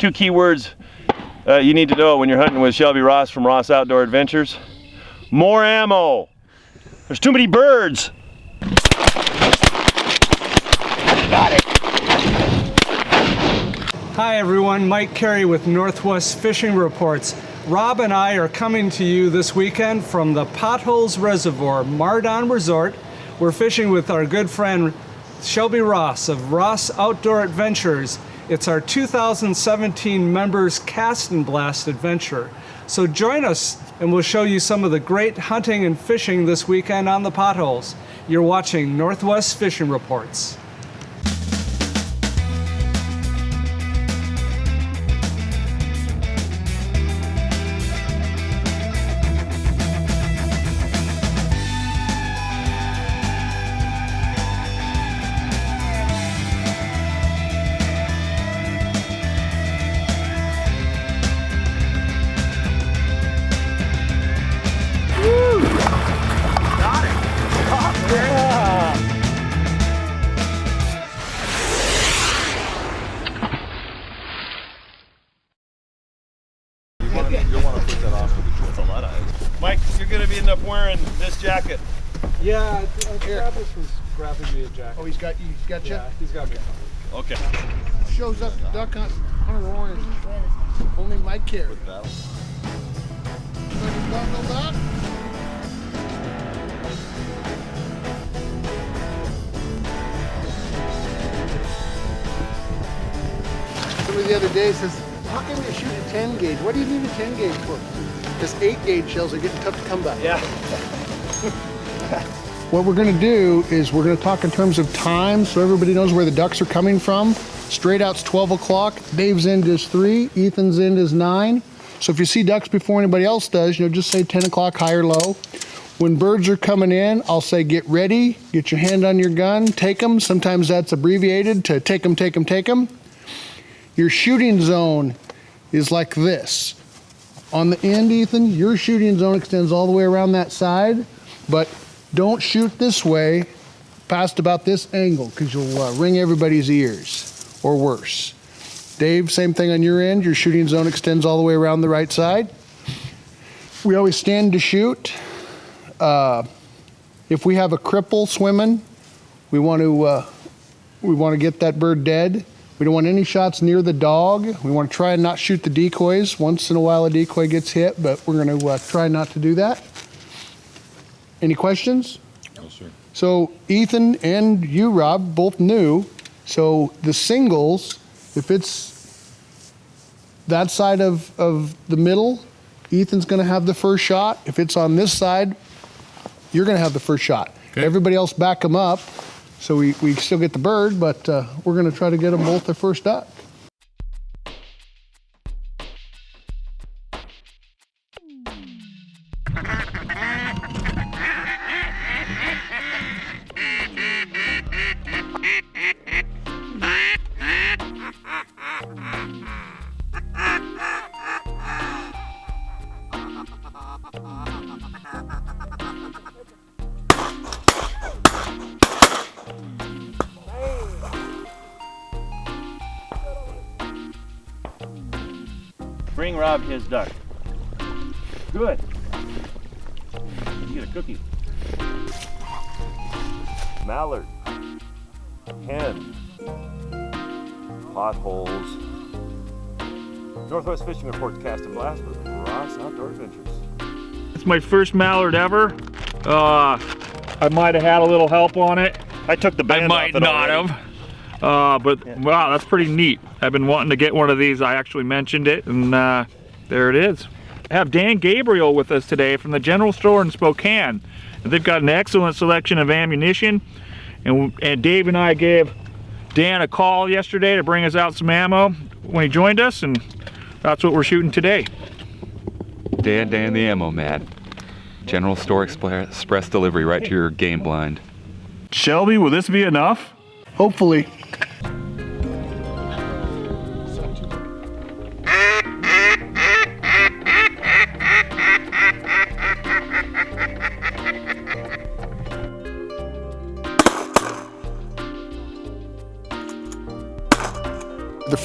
Two key words you need to know when you're hunting with Shelby Ross from Ross Outdoor Adventures. More ammo. There's too many birds. Got it. Hi everyone, Mike Carey with Northwest Fishing Reports. Rob and I are coming to you this weekend from the Potholes Reservoir, Mardon Resort. We're fishing with our good friend Shelby Ross of Ross Outdoor Adventures. It's our 2017 members Cast and Blast adventure. So join us and we'll show you some of the great hunting and fishing this weekend on the Potholes. You're watching Northwest Fishing Reports. You'll want to put that off with a lot of ice. Mike, you're going to end up wearing this jacket. Yeah, Travis was grabbing me a jacket. Oh, he's got you? Yeah, he's got me covered. Okay. Shows up duck hunt, Hunter Orange. Only Mike Carey. Battle. Somebody the other day says, how come you shoot a 10 gauge? What do you need a 10 gauge for? Because 8 gauge shells are getting tough to come by. Yeah. What we're gonna do is we're gonna talk in terms of time so everybody knows where the ducks are coming from. Straight out's 12 o'clock, Dave's end is 3, Ethan's end is 9. So if you see ducks before anybody else does, you know, just say 10 o'clock, high or low. When birds are coming in, I'll say get ready, get your hand on your gun, take them. Sometimes that's abbreviated to take them, take them, take them. Your shooting zone is like this. On the end, Ethan, your shooting zone extends all the way around that side, but don't shoot this way past about this angle because you'll ring everybody's ears or worse. Dave, same thing on your end. Your shooting zone extends all the way around the right side. We always stand to shoot. If we have a cripple swimming, we want to get that bird dead. We don't want any shots near the dog. We want to try and not shoot the decoys. Once in a while a decoy gets hit, but we're going to try not to do that. Any questions? No, sir. So Ethan and you, Rob, both knew. So the singles, if it's that side of the middle, Ethan's going to have the first shot. If it's on this side, you're going to have the first shot. Okay. Everybody else back them up. So we still get the bird, but we're going to try to get them both their first duck. Bring Rob his duck. Good. You get a cookie. Mallard. Hen. Potholes. Northwest Fishing Reports Cast and Blast with Ross Outdoor Adventures. It's my first mallard ever. I might have had a little help on it. I took the band I might not have. But yeah. Wow, that's pretty neat. I've been wanting to get one of these. I actually mentioned it, and there it is. I have Dan Gabriel with us today from the general store in Spokane. And they've got an excellent selection of ammunition. And Dave and I gave Dan a call yesterday to bring us out some ammo when he joined us, and that's what we're shooting today. Dan the ammo man. General store express delivery right to your game blind. Shelby, will this be enough? Hopefully.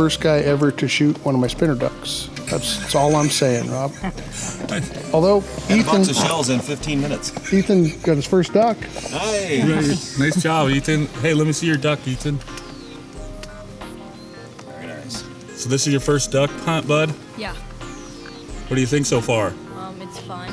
first guy ever to shoot one of my spinner ducks. That's all I'm saying, Rob. Although And a box of Ethan, shells in 15 minutes. Ethan got his first duck. Nice. Nice job, Ethan. Hey, let me see your duck, Ethan. Very nice. So this is your first duck hunt, bud? Yeah, What do you think so far? it's fun.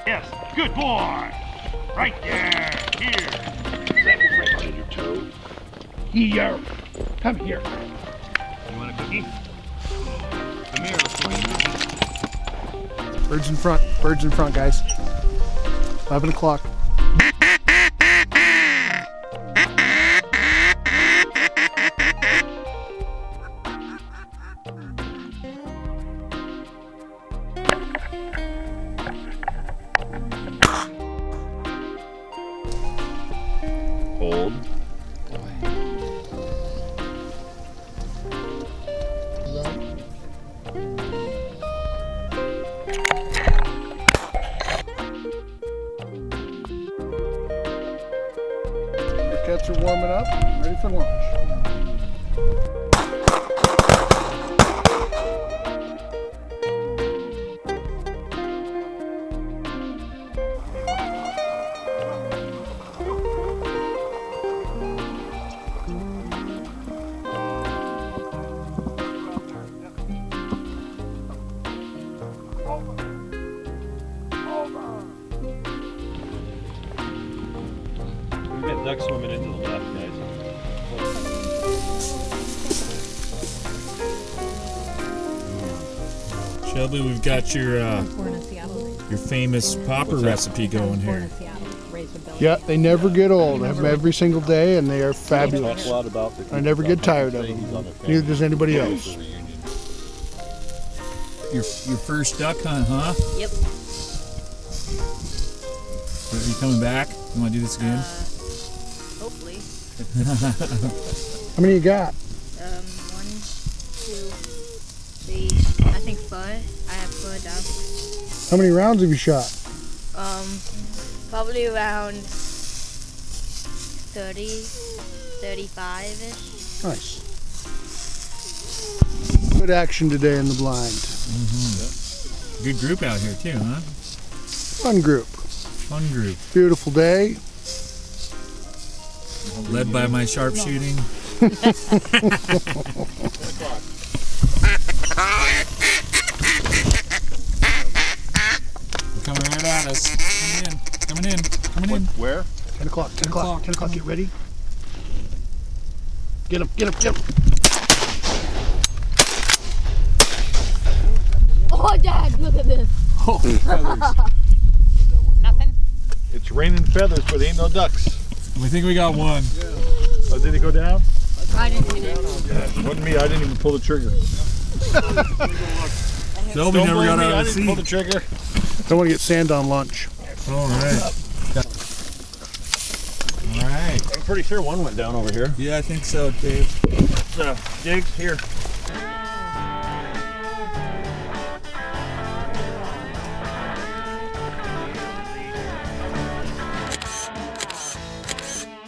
Yes, good boy. Right there. Here. That was right on your toe. Here. Come here. You want a cookie? Come here. Birds in front. Birds in front, guys. 11 o'clock. Hold. The cats are warming up, ready for lunch. We've got ducks swimming into the left, guys. Shelby, we've got your famous popper recipe going here. Yeah, they never get old. I have them every single day, and they are fabulous. Talk a lot about the I never get tired of them. Neither does anybody else. Your first duck hunt, huh? Yep. Are you coming back? You want to do this again? Hopefully. How many you got? 1, 2, 3. I think 4. I have 4 ducks. How many rounds have you shot? Probably around 30, 35-ish. Nice. Good action today in the blind. Good group out here too, huh? Fun group. Fun group. Beautiful day. Led by my sharpshooting. Coming right at us. Coming in. Where? 10 o'clock, 10 o'clock, 10 o'clock, get ready. Get him, get him, get him. Oh, Dad, look at this. Nothing. It's raining feathers, but ain't no ducks. We think we got one. Oh, did he go down? I didn't see it. Wasn't me. I didn't even pull the trigger. Shelby never got out I of the didn't pull the seat. trigger. Don't want to get sand on lunch. All right. All right. I'm pretty sure one went down over here. Yeah, I think so, Dave. Jigs, here.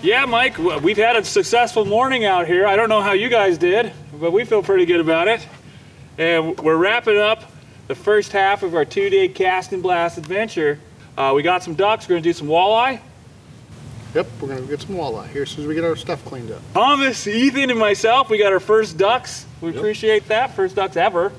Yeah, Mike, we've had a successful morning out here. I don't know how you guys did, but we feel pretty good about it. And we're wrapping up the first half of our 2-day cast and blast adventure. We got some ducks. We're gonna do some walleye. Yep, we're gonna get some walleye here as soon as we get our stuff cleaned up. Thomas, Ethan, and myself, we got our first ducks. We appreciate that. First ducks ever.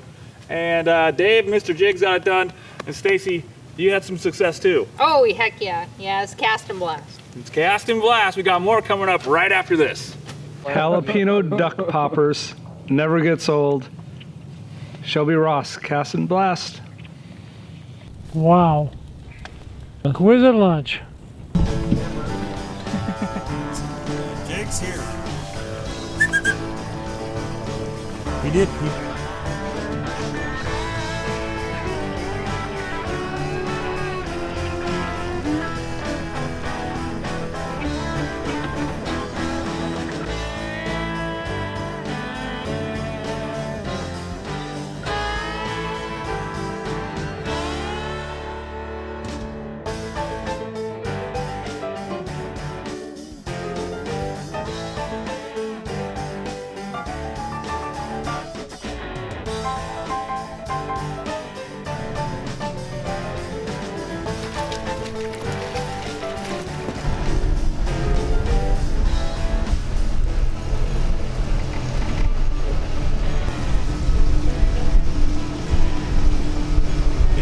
And Dave, Mr. Jigs got it done. And Stacy, You had some success too. Oh, heck yeah. Yeah, it's cast and blast. It's cast and blast. We got more coming up right after this. Jalapeno duck poppers. Never gets old. Shelby Ross, cast and blast. Wow. Exquisite lunch. Jake's here. He did.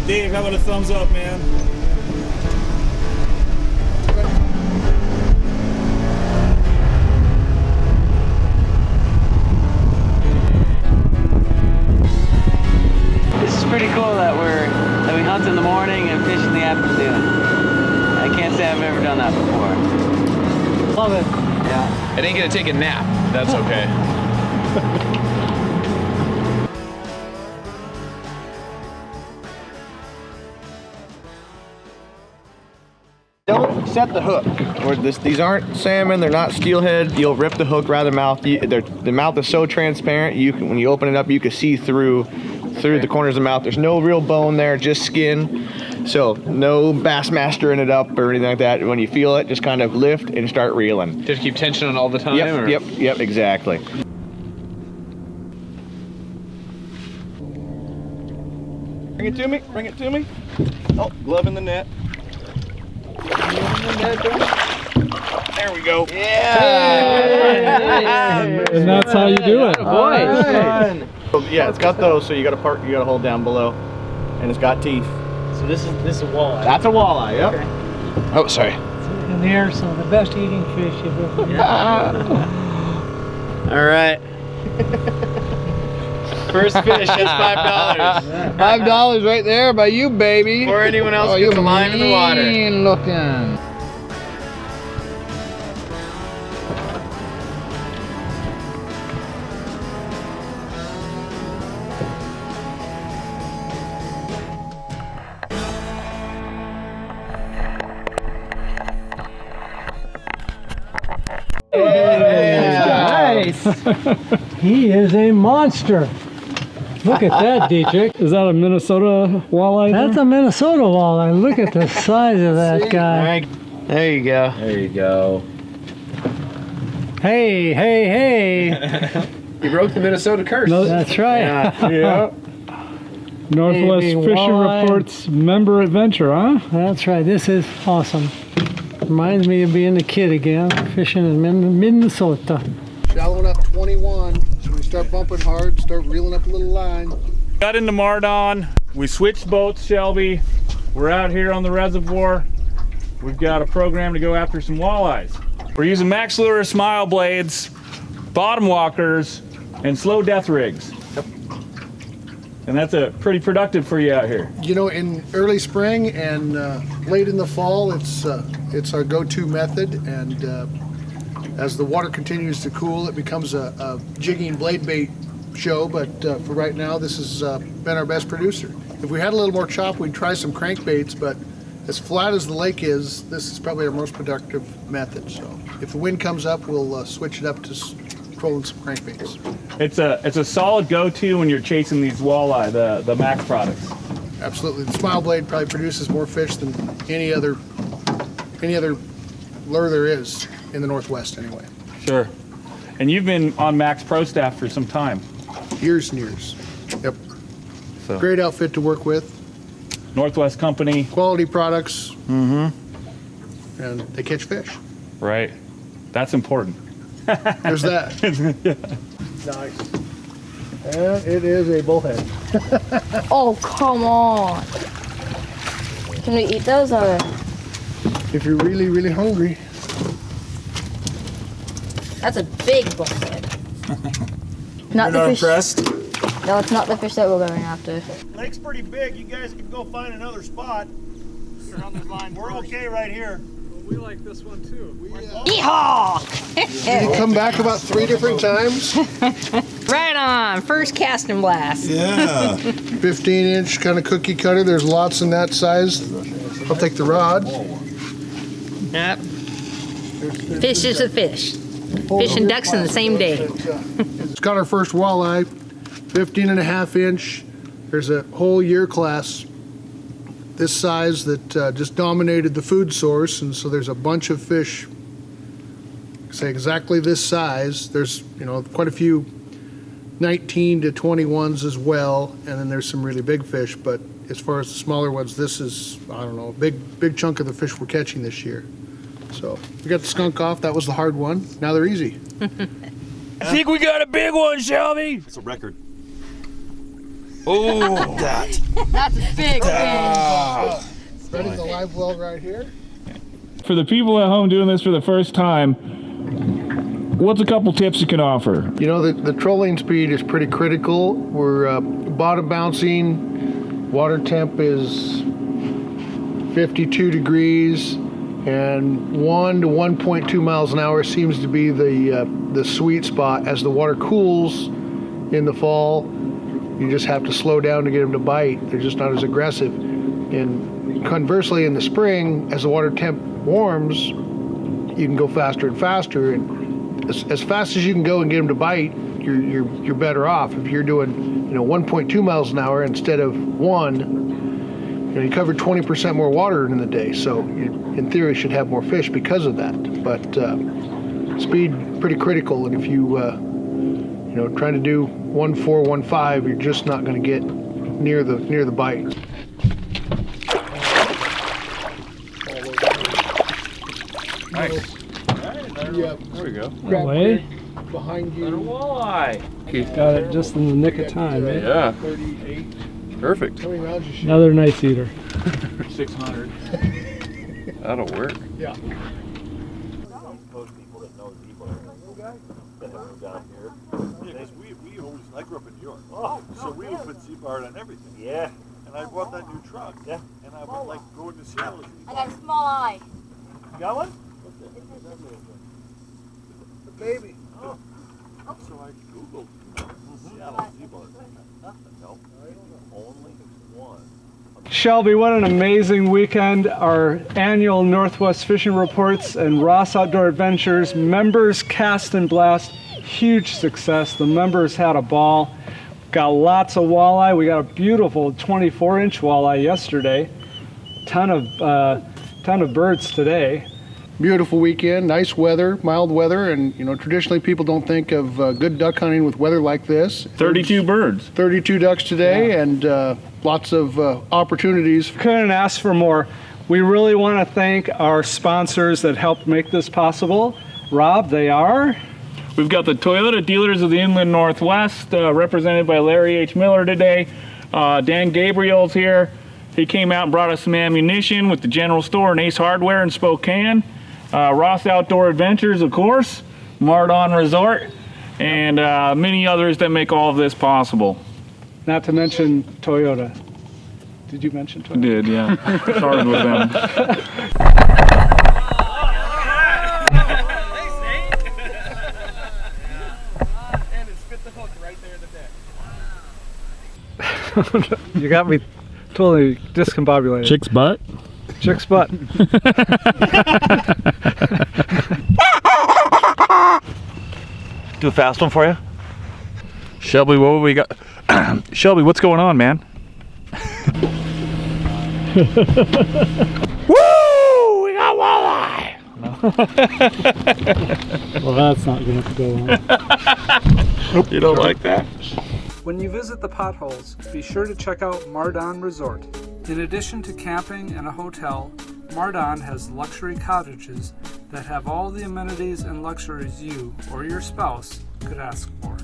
Dave, how about a thumbs up, man? This is pretty cool that we hunt in the morning and fish in the afternoon. I can't say I've ever done that before. Love it. Yeah. I didn't get to take a nap. That's okay. Don't set the hook. These aren't salmon, they're not steelhead. You'll rip the hook right out of the mouth. The mouth is so transparent, when you open it up, you can see through the corners of the mouth. There's no real bone there, just skin. So no Bassmastering it up or anything like that. When you feel it, just kind of lift and start reeling. Just keep tension on all the time? Yep, exactly. Bring it to me. Oh, glove in the net. There we go. Yeah. And that's how you do it. Right. Yeah, it's got those, so you got to hold down below, and it's got teeth. So this is a walleye. That's a walleye. Yep. Okay. Oh, sorry. And they're some of the best eating fish you've ever All right. First fish, that's $5. $5 right there by you, baby. Before anyone else gets a line in the water. Mean looking. Nice. He is a monster. Look at that, Dietrich. Is that a Minnesota walleye? That's a Minnesota walleye. Look at the size of that guy. There you go. There you go. Hey. You broke the Minnesota curse. No, That's right. Yeah. Northwest Baby Fishing walleye. Reports member adventure, huh? That's right. This is awesome. Reminds me of being a kid again, fishing in Minnesota. Shallowing up 21, so we start bumping hard, start reeling up a little line. Got into Mardon. We switched boats, Shelby. We're out here on the reservoir. We've got a program to go after some walleyes. We're using Max Lure smile blades, bottom walkers, and slow death rigs. Yep. And that's pretty productive for you out here. You know, in early spring and late in the fall, it's our go-to method, and as the water continues to cool, it becomes a jigging blade bait show, but for right now, this has been our best producer. If we had a little more chop, we'd try some crankbaits, but as flat as the lake is, this is probably our most productive method. So if the wind comes up, we'll switch it up to trolling some crankbaits. It's a solid go-to when you're chasing these walleye, the Mack products. Absolutely. The smile blade probably produces more fish than any other lure there is in the Northwest anyway. Sure. And you've been on Mack's pro staff for some time. Years and years. Yep. So. Great outfit to work with. Northwest company. Quality products. Mm-hmm. And they catch fish. Right. That's important. There's that. Nice. And it is a bullhead. Oh, come on. Can we eat those or? If you're really, really hungry. That's a big bullhead. You're not impressed? No, it's not the fish that we're going after. Lake's pretty big. You guys can go find another spot. We're okay right here. We like this one too. Yeehaw! You come back about 3 different times. Right on. First casting blast. Yeah. 15-inch kind of cookie cutter. There's lots in that size. I'll take the rod. Yep. Fish is a fish. Fish and ducks in the same day. It's got our first walleye, 15.5-inch. There's a whole year class this size that just dominated the food source, and so there's a bunch of fish, say exactly this size. There's, you know, quite a few 19 to 21s as well, and then there's some really big fish, but as far as the smaller ones, this is, I don't know, a big chunk of the fish we're catching this year. So we got the skunk off. That was the hard one. Now they're easy. I think we got a big one, Shelby. It's a record. Oh, That's a big fish. Ready the live well right here. For the people at home doing this for the first time, what's a couple tips you can offer? You know, the trolling speed is pretty critical. We're bottom bouncing. Water temp is 52 degrees, and 1 to 1.2 miles an hour seems to be the sweet spot. As the water cools in the fall, you just have to slow down to get them to bite. They're just not as aggressive. And conversely, in the spring, as the water temp warms, you can go faster and faster. And as fast as you can go and get them to bite, you're better off. If you're doing, 1.2 miles an hour instead of 1, you cover 20% more water in the day. So you, in theory, should have more fish because of that. But speed pretty critical. And if you trying to do 1.4, 1.5, you're just not going to get near the bite. Nice. Yeah, there we go. Away. Behind you. Little walleye. Got it just in the nick of time, eh? Yeah. 38. Perfect. How many rounds you shoot? Another nice eater. 600. That'll work. Yeah. I grew up in New York. Oh, so we would put C-bar on everything. Yeah. And I bought that new truck. Yeah. And I would like go into Seattle. I got a small eye. You got one? The baby. Oh. So I Googled Seattle Z-bar. No. Only one. Shelby, what an amazing weekend. Our annual Northwest Fishing Reports and Ross Outdoor Adventures members cast and blast. Huge success. The members had a ball. Got lots of walleye. We got a beautiful 24-inch walleye yesterday. Ton of birds today. Beautiful weekend, nice weather, mild weather, and traditionally people don't think of good duck hunting with weather like this. 32 birds. 32 ducks today, yeah. And lots of opportunities. Couldn't ask for more. We really want to thank our sponsors that helped make this possible. Rob, they are? We've got the Toyota Dealers of the Inland Northwest, represented by Larry H. Miller today. Dan Gabriel's here. He came out and brought us some ammunition with the general store and Ace Hardware in Spokane. Ross Outdoor Adventures, of course. Mardon Resort. And many others that make all of this possible. Not to mention Toyota. Did you mention Toyota? I did, yeah. Started with them. You got me totally discombobulated. Chick's butt? Chick's butt. Do a fast one for you? Shelby, what we got? Shelby, what's going on, man? Woo! We got walleye! Well, that's not going to go on. You don't like that? When you visit the Potholes, be sure to check out Mardon Resort. In addition to camping and a hotel, Mardon has luxury cottages that have all the amenities and luxuries you or your spouse could ask for.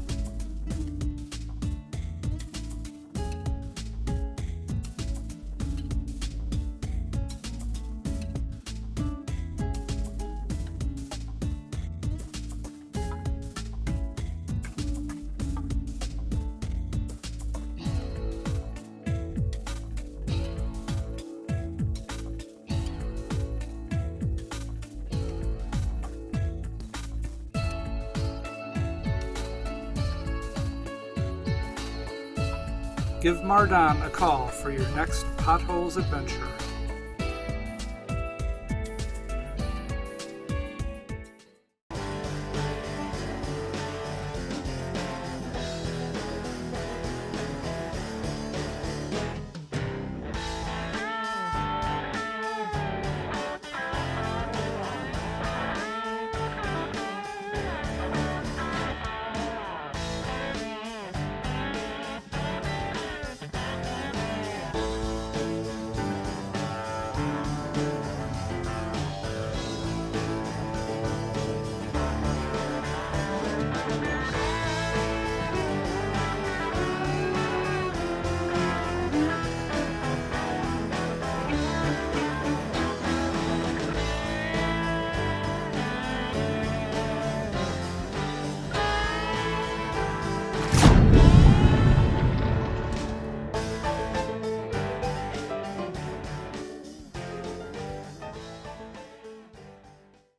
Give Mardon a call for your next Potholes adventure.